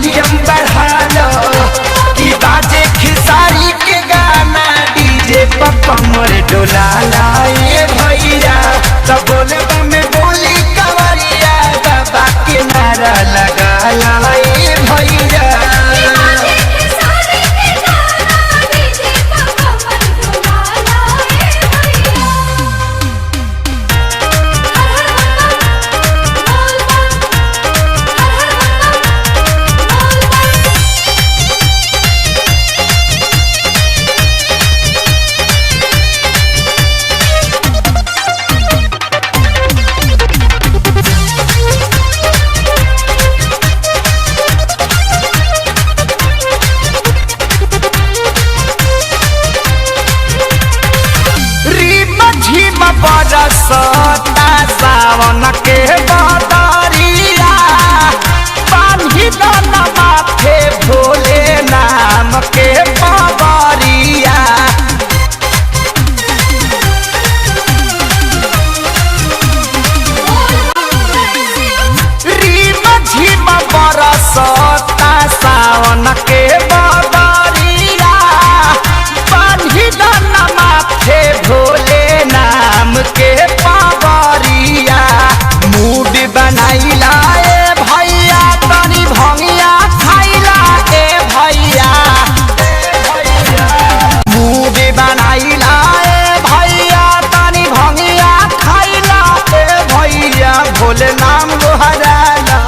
Volume बढ़ा लो कि बाजे खेसारी के गाना डीजे पर कमर डोला लाए भैया तो बोले में बोली कवरिया बाबा के नारा लगा लाए भैया। बरसता सावन के बदरिया बांधी दन माथे भोले नाम के पगरिया। रिम झिम बरसता सावन के बदरिया बांधी दन माथे भोले नाम के पावरिया। मूड बनाइला ए भैया तनी भंगिया खाइला ए भैया। मूड बनाइला ए भैया तनी भंगिया खाइला ए भैया भोले नाम गोहराला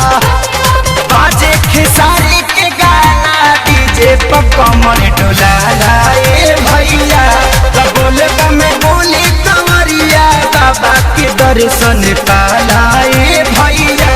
बाजे खेसारी के गाना डीजे पर कमर डोलाला ए भैया तो बोले में बोली बाबा के दर्शन पालाए भैया।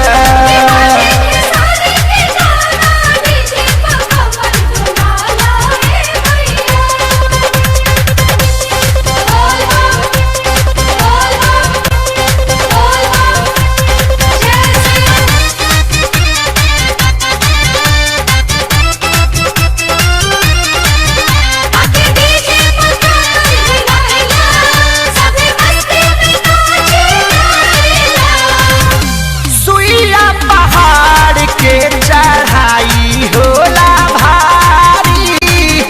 के चढ़ाई होला भारी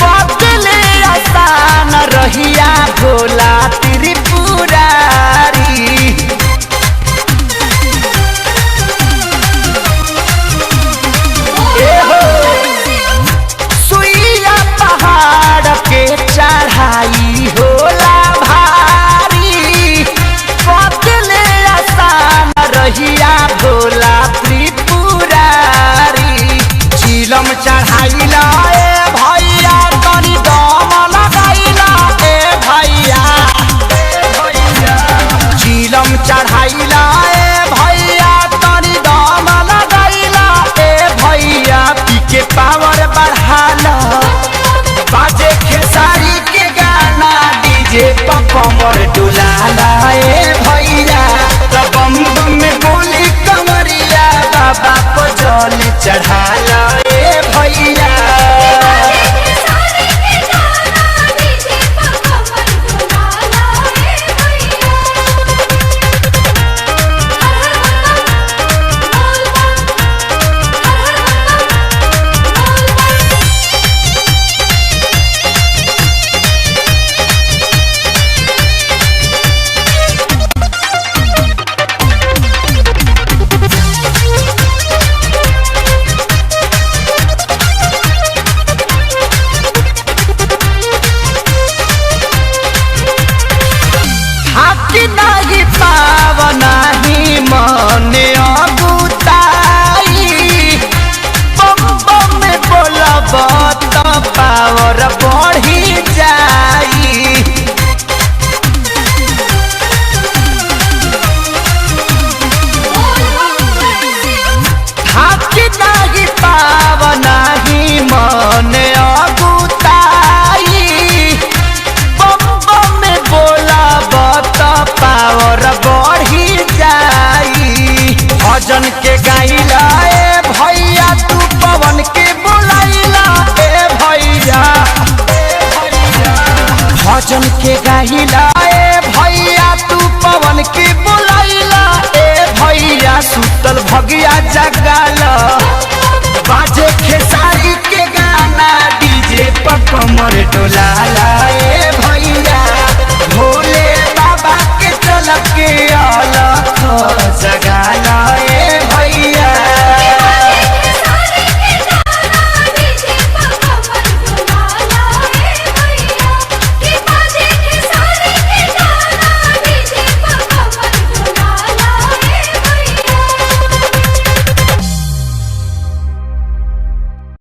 बदले आसान रहिया भोला त्रिपुरारी। सुइया पहाड़ के चढ़ाई होला भारी बदले आसान रहिया भोला चिलम चढ़ाइला ए भैया तनी दम लगाइला ए भैया। चिलम चढ़ाइला ए भैया तनी दम लगाइला ए भैया पी के पावर बढ़ाला बाजे खेसारी के गाना डीजे पर कमर डोलाला ए भैया तो बम बम में बोली कमरिया बाबा को जल चढ़ाला ए भैया। नहीं पावन ही मने अगुताई बम बम में बोलब तो पावर बढ़ी जाई। थाकी नहीं पावन ही मने अगुताई बम बम में बोलब पावर बढ़ी जाई। भजन के गाइला ए भैया तू पवन के बुलाइला ए भैया। भजन के गाइला ए भैया तू पवन के बुलाइला ए भैया सुतल भगिया जगाला बाजे कमर डोला लाए भैया भोले बाबा के चल के अलख जगा लाए